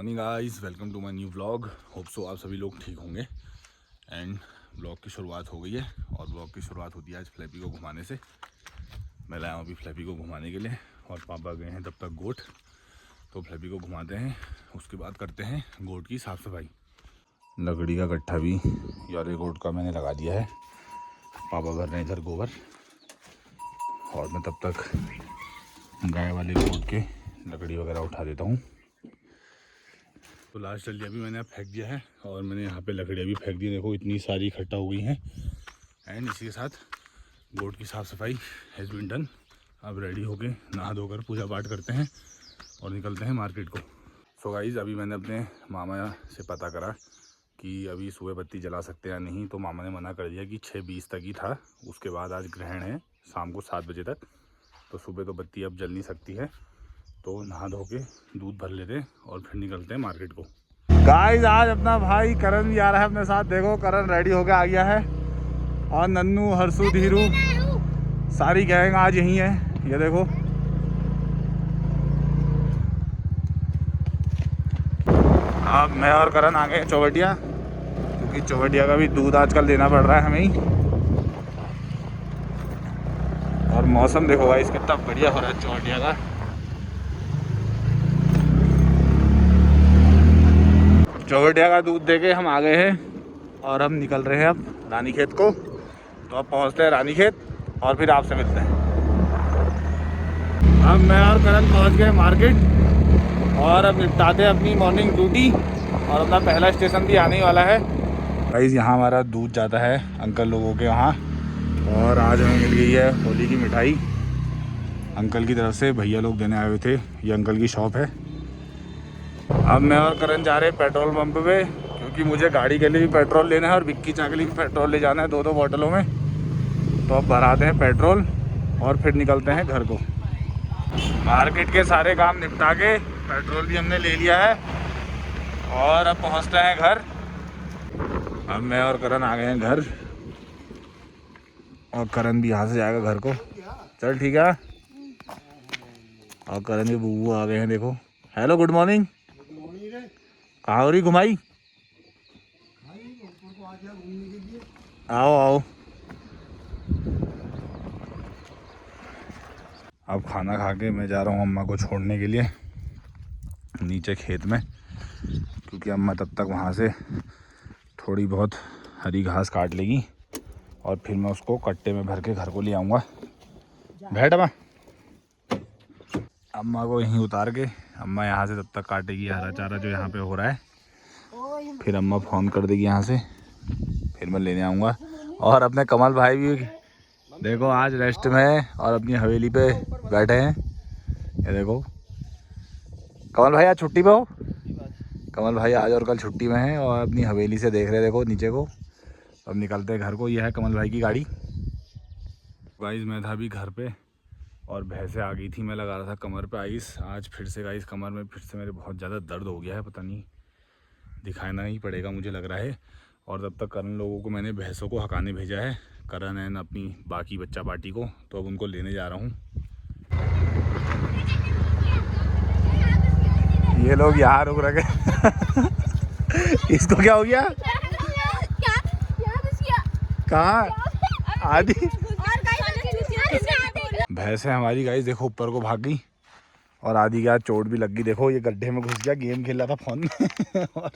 Morning guys, welcome to my new vlog. Hope so आप सभी लोग ठीक होंगे। एंड व्लॉग की शुरुआत हो गई है और व्लॉग की शुरुआत होती है आज फ्लैपी को घुमाने से। मैं लाया हूँ अभी फ्लैपी को घुमाने के लिए और पापा गए हैं तब तक गोट, तो फ्लैपी को घुमाते हैं, उसके बाद करते हैं गोट की साफ़ सफाई। लकड़ी का गट्ठा भी यारे गोट का मैंने लगा दिया है, पापा भर रहे हैं इधर गोबर और मैं तब तक गाय वाले गोट के लकड़ी वगैरह उठा देता हूँ। तो लास्ट डलिया भी मैंने अब फेंक दिया है और मैंने यहाँ पे लकड़ियाँ भी फेंक दी, देखो इतनी सारी इकट्ठा हो गई हैं। एंड इसी के साथ गोट की साफ़ सफाई हैज़ बीन डन। अब रेडी होके नहा धोकर पूजा पाठ करते हैं और निकलते हैं मार्केट को। सो गाइस, अभी मैंने अपने मामा से पता करा कि अभी सुबह बत्ती जला सकते हैं या नहीं, तो मामा ने मना कर दिया कि 6:20 तक ही था, उसके बाद आज ग्रहण है शाम को 7 बजे तक, तो सुबह तो बत्ती अब जल नहीं सकती है। तो नहा धो के दूध भर लेते हैं और फिर निकलते हैं मार्केट को। गाइस, आज अपना भाई करण भी आ रहा है अपने साथ। देखो करण रेडी होके आ गया है और नन्नू, हर्षू, धीरू सारी गैंग आज यहीं है। ये देखो अब मैं और करण आ गए चौवटिया, क्योंकि चौवटिया का भी दूध आजकल देना पड़ रहा है हमें ही। और मौसम देखो गाइस कितना बढ़िया हो रहा है चौवटिया का। चौवटिया का दूध देके हम आ गए हैं और हम निकल रहे हैं अब रानीखेत को। तो अब पहुंचते हैं रानीखेत और फिर आपसे मिलते हैं। अब मैं और करण पहुंच गए मार्केट और अब निपटाते हैं अपनी मॉर्निंग ड्यूटी और अपना पहला स्टेशन भी आने वाला है। गाइस, यहाँ हमारा दूध जाता है अंकल लोगों के वहाँ, और आज हमें मिल गई है होली की मिठाई अंकल की तरफ से। भैया लोग देने आए हुए थे, ये अंकल की शॉप है। अब मैं और करण जा रहे हैं पेट्रोल पंप पे, क्योंकि मुझे गाड़ी के लिए भी पेट्रोल लेना है और विक्की चा के लिए भी पेट्रोल ले जाना है, 2-2 बोतलों में। तो अब भराते हैं पेट्रोल और फिर निकलते हैं घर को। मार्केट के सारे काम निपटा के पेट्रोल भी हमने ले लिया है और अब पहुंचते हैं घर। अब मैं और करण आ गए हैं घर और करण भी यहाँ से जाएगा घर को। चल ठीक है। और करण के बुब्बू आ गए हैं, देखो। Hello, good morning. कहाँ हो रही घुमाई? आओ आओ। अब खाना खा के मैं जा रहा हूँ अम्मा को छोड़ने के लिए नीचे खेत में, क्योंकि अम्मा तब तक वहाँ से थोड़ी बहुत हरी घास काट लेगी और फिर मैं उसको कट्टे में भर के घर को ले आऊँगा। बैठ अम्मा को यहीं उतार के अम्मा यहाँ से तब तक काटेगी हरा चारा जो यहाँ पे हो रहा है, फिर अम्मा फ़ोन कर देगी यहाँ से, फिर मैं लेने आऊँगा। और अपने कमल भाई भी देखो आज रेस्ट में है और अपनी हवेली पे बैठे हैं। ये देखो कमल भाई आज छुट्टी पे हो। कमल भाई आज और कल छुट्टी में हैं और अपनी हवेली से देख रहे हैं, देखो नीचे को। अब निकलते हैं घर को। यह है कमल भाई की गाड़ी। गाइस, मैं था अभी घर पे और भैंसे आ गई थी, मैं लगा रहा था कमर पे आइस। आज फिर से गाइस कमर में फिर से मेरे बहुत ज़्यादा दर्द हो गया है, पता नहीं, दिखाना ही पड़ेगा मुझे लग रहा है। और तब तक करण लोगों को मैंने भैंसों को हकाने भेजा है, करण एंड अपनी बाकी बच्चा पार्टी को, तो अब उनको लेने जा रहा हूँ। ये लोग यहाँ रुक रखे इसको क्या हो गया? कहाँ आदि भैंसे हमारी गाइस देखो ऊपर को भाग गई और आदि के हाथ चोट भी लग गई। देखो ये गड्ढे में घुस गया, गेम खेल रहा था फोन में और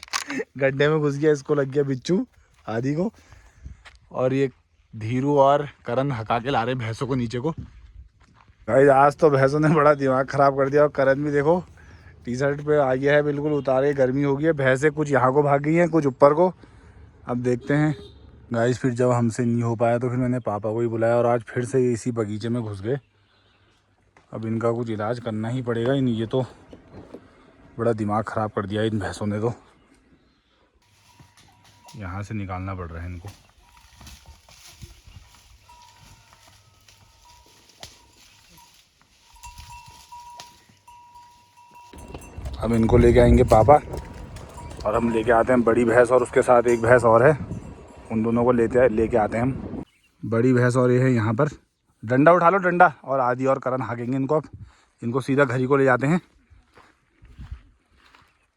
गड्ढे में घुस गया, इसको लग गया बिच्छू आदि को। और ये धीरू और करण हका के ला रहे भैंसों को नीचे को। गाइस, आज तो भैंसों ने बड़ा दिमाग ख़राब कर दिया और करण भी देखो टी शर्ट पे आ गया है बिल्कुल उतारे, गर्मी हो गई है। भैंसें कुछ यहाँ को भाग गई हैं, कुछ ऊपर को। अब देखते हैं गाइस, फिर जब हमसे नहीं हो पाया तो फिर मैंने पापा को ही बुलाया और आज फिर से इसी बगीचे में घुस गए। अब इनका कुछ इलाज करना ही पड़ेगा। ये तो बड़ा दिमाग ख़राब कर दिया इन भैंसों ने, तो यहाँ से निकालना पड़ रहा है इनको। अब इनको लेके आएंगे पापा और हम लेके आते हैं बड़ी भैंस और उसके साथ एक भैंस और है, उन दोनों को लेके आते हैं हम। बड़ी भैंस और ये है यहाँ पर। डंडा उठा लो, डंडा। और आदि और करण हाकेंगे इनको। अब इनको सीधा घर ही को ले जाते हैं।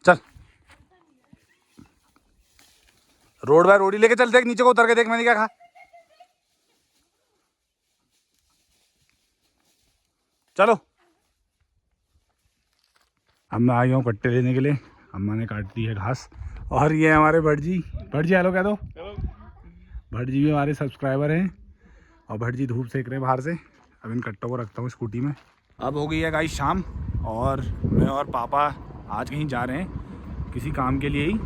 चल रोड बाय रोड ही लेके चल, देख नीचे को उतर के देख मैंने क्या कहा। चलो अब मैं आ गया हूँ कट्टे लेने के लिए। अम्मा ने काट दी है घास। और ये हमारे भट्ट जी हेलो कह दो। भट्ट जी भी हमारे सब्सक्राइबर हैं और भट्ट जी धूप सेक रहे हैं बाहर से। अब इन कट्टों को रखता हूँ स्कूटी में। अब हो गई है गाइस शाम और मैं और पापा आज कहीं जा रहे हैं किसी काम के लिए ही।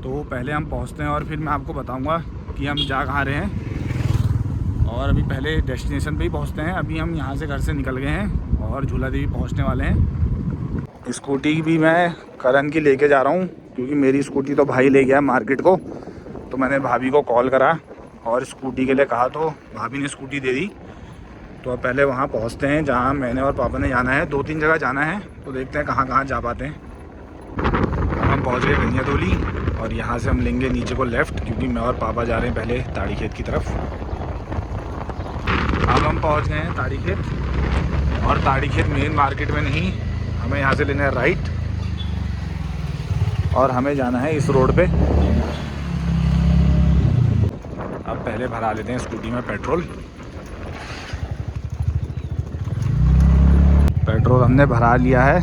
तो पहले हम पहुँचते हैं और फिर मैं आपको बताऊँगा कि हम जा कहाँ रहे हैं। और अभी पहले डेस्टिनेशन पे ही पहुँचते हैं। अभी हम यहाँ से घर से निकल गए हैं और झूला देवी पहुँचने वाले हैं। स्कूटी भी मैं करण की लेके जा रहा हूँ क्योंकि मेरी स्कूटी तो भाई ले गया मार्केट को। तो मैंने भाभी को कॉल करा और स्कूटी के लिए कहा तो भाभी ने स्कूटी दे दी। तो अब पहले वहाँ पहुँचते हैं जहाँ मैंने और पापा ने जाना है। 2-3 जगह जाना है तो देखते हैं कहाँ जा पाते हैं। हम पहुँच गए गनियातोली और यहाँ से हम लेंगे नीचे को लेफ़्ट क्योंकि मैं और पापा जा रहे हैं पहले ताड़ी खेत की तरफ। अब हम पहुँच गए हैं ताड़ी खेत और ताड़ी खेत मेन मार्केट में नहीं, हमें यहाँ से लेना है राइट और हमें जाना है इस रोड पे। अब पहले भरा लेते हैं स्कूटी में पेट्रोल। पेट्रोल हमने भरा लिया है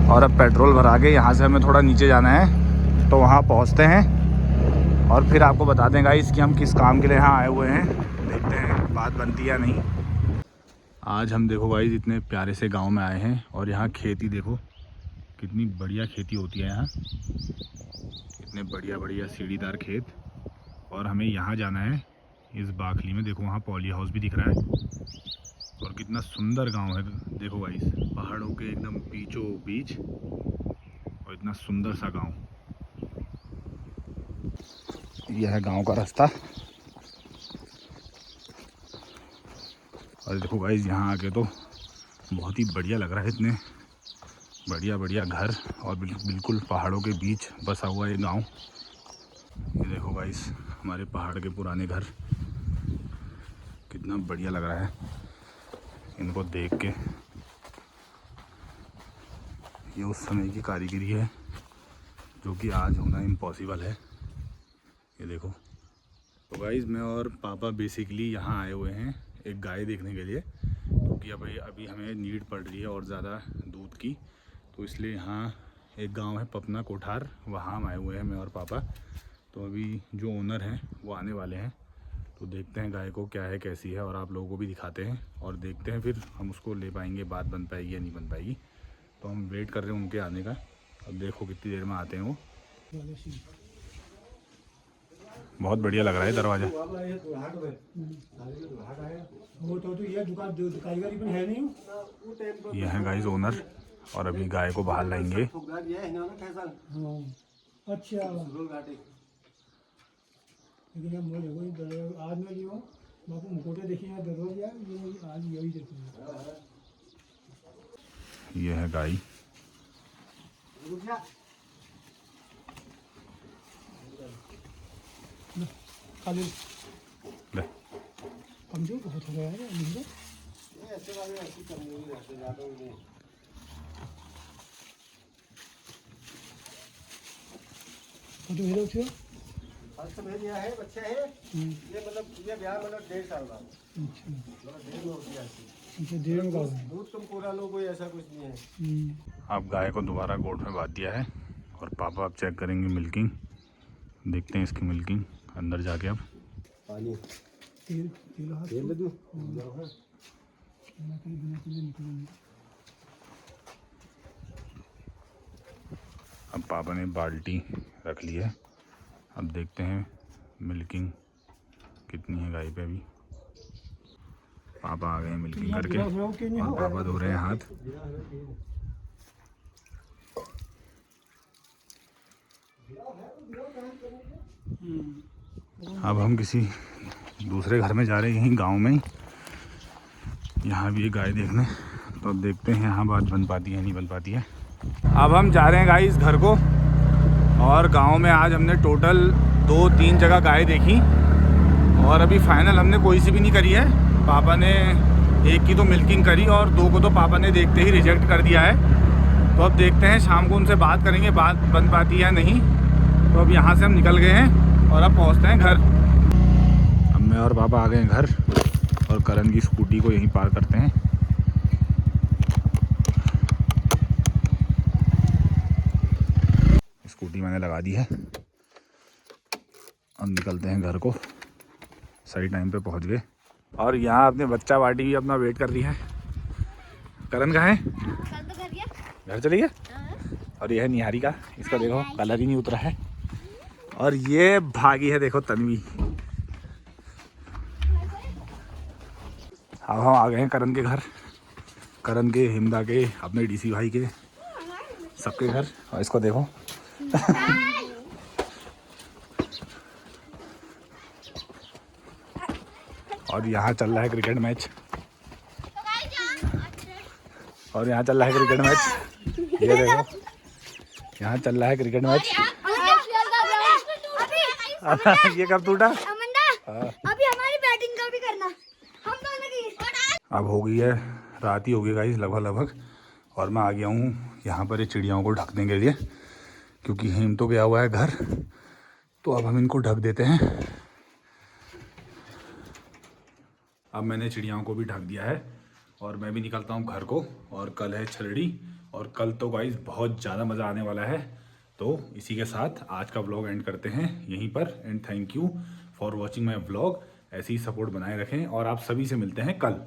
और अब पेट्रोल भरा के यहाँ से हमें थोड़ा नीचे जाना है तो वहाँ पहुँचते हैं और फिर आपको बता दें गाइस कि हम किस काम के लिए यहाँ आए हुए हैं। देखते हैं बात बनती या नहीं। आज हम देखो गाइस इतने प्यारे से गांव में आए हैं और यहाँ खेती देखो कितनी बढ़िया खेती होती है यहाँ। इतने बढ़िया सीढ़ीदार खेत और हमें यहाँ जाना है इस बाखली में। देखो वहाँ पॉली हाउस भी दिख रहा है और कितना सुंदर गांव है। देखो गाइस पहाड़ों के एकदम बीचों बीच और इतना सुंदर सा गांव। यह है गांव का रास्ता और देखो गाइस यहाँ आके तो बहुत ही बढ़िया लग रहा है। इतने बढ़िया घर और बिल्कुल पहाड़ों के बीच बसा हुआ ये गांव। ये देखो गाइस हमारे पहाड़ के पुराने घर कितना बढ़िया लग रहा है इनको देख के। ये उस समय की कारीगरी है जो कि आज होना इम्पॉसिबल है। ये देखो। तो गाइस मैं और पापा बेसिकली यहाँ आए हुए हैं एक गाय देखने के लिए क्योंकि अभी हमें नीड पड़ रही है और ज़्यादा दूध की। तो इसलिए यहाँ एक गांव है पपना कोठार, वहाँ हम आए हुए हैं मैं और पापा। तो अभी जो ओनर हैं वो आने वाले हैं तो देखते हैं गाय को क्या है कैसी है और आप लोगों को भी दिखाते हैं और देखते हैं फिर हम उसको ले पाएंगे, बात बन पाएगी या नहीं बन पाएगी। तो हम वेट कर रहे हैं उनके आने का। अब देखो कितनी देर में आते हैं वो। बहुत बढ़िया लग रहा है दरवाज़ा। यह है गाइस ओनर और अभी गाय को बाहर लाएंगे। यह है गाय। कमजोर बहुत हो गया है तो मेरे थे तो भैया है बच्चे हैं ये मतलब ये ब्याह मतलब 1.5 साल बाद। अच्छा 1.5 का दूध तुम पूरा लो, कोई ऐसा कुछ नहीं है। अब गाय को दोबारा गोट में बांध दिया है और पापा अब चेक करेंगे मिल्किंग। देखते हैं इसकी मिल्किंग अंदर जाके। अब पानी तेल दे दूं। अब पापा ने बाल्टी रख ली है। अब देखते हैं मिल्किंग कितनी है गाय पे। अभी पापा आ गए मिल्किंग करके और पापा धो रहे हैं हाथ। अब हम किसी दूसरे घर में जा रहे हैं यहीं गांव में ही। यहाँ भी एक गाय देखने। तो अब देखते हैं यहाँ बात बन पाती है नहीं बन पाती है। अब हम जा रहे हैं गाइस घर को और गांव में आज हमने टोटल 2-3 जगह गाय देखी और अभी फाइनल हमने कोई सी भी नहीं करी है। पापा ने एक की तो मिल्किंग करी और 2 को तो पापा ने देखते ही रिजेक्ट कर दिया है। तो अब देखते हैं शाम को उनसे बात करेंगे बात बन पाती है या नहीं। तो अब यहाँ से हम निकल गए हैं और अब पहुंचते हैं घर। अब मैं और पापा आ गए हैं घर और करण की स्कूटी को यहीं पार करते हैं। स्कूटी मैंने लगा दी है। अब निकलते हैं घर को। सही टाइम पे पहुंच गए। और यहाँ अपने बच्चा पार्टी भी अपना वेट कर रही है। करण कहाँ है? घर चली गया। और ये है निहारी का, इसका देखो कलर ही नहीं उतरा है। और ये भागी है देखो तन्वी। अब हम आ गए हैं करण के घर, करण के, हिमदा के, अपने डीसी भाई के, सबके घर। और इसको देखो और यहाँ चल रहा है क्रिकेट मैच। और यहाँ चल रहा है क्रिकेट मैच। ये देखो यहाँ चल रहा है क्रिकेट मैच। ये कब टूटा? अभी हमारी बैटिंग का भी करना हम दोनों की। अब हो गई है रात ही हो गई गाइस लगभग। और मैं आ गया हूँ यहाँ पर ये चिड़ियाओं को ढकने के लिए, क्योंकि हिम तो गया हुआ है घर। तो अब हम इनको ढक देते हैं। अब मैंने चिड़ियाओं को भी ढक दिया है और मैं भी निकलता हूँ घर को। और कल है छलड़ी और कल तो गाइस बहुत ज़्यादा मज़ा आने वाला है। तो इसी के साथ आज का व्लॉग एंड करते हैं यहीं पर। And thank you for watching my vlog. ऐसे ही सपोर्ट बनाए रखें और आप सभी से मिलते हैं कल।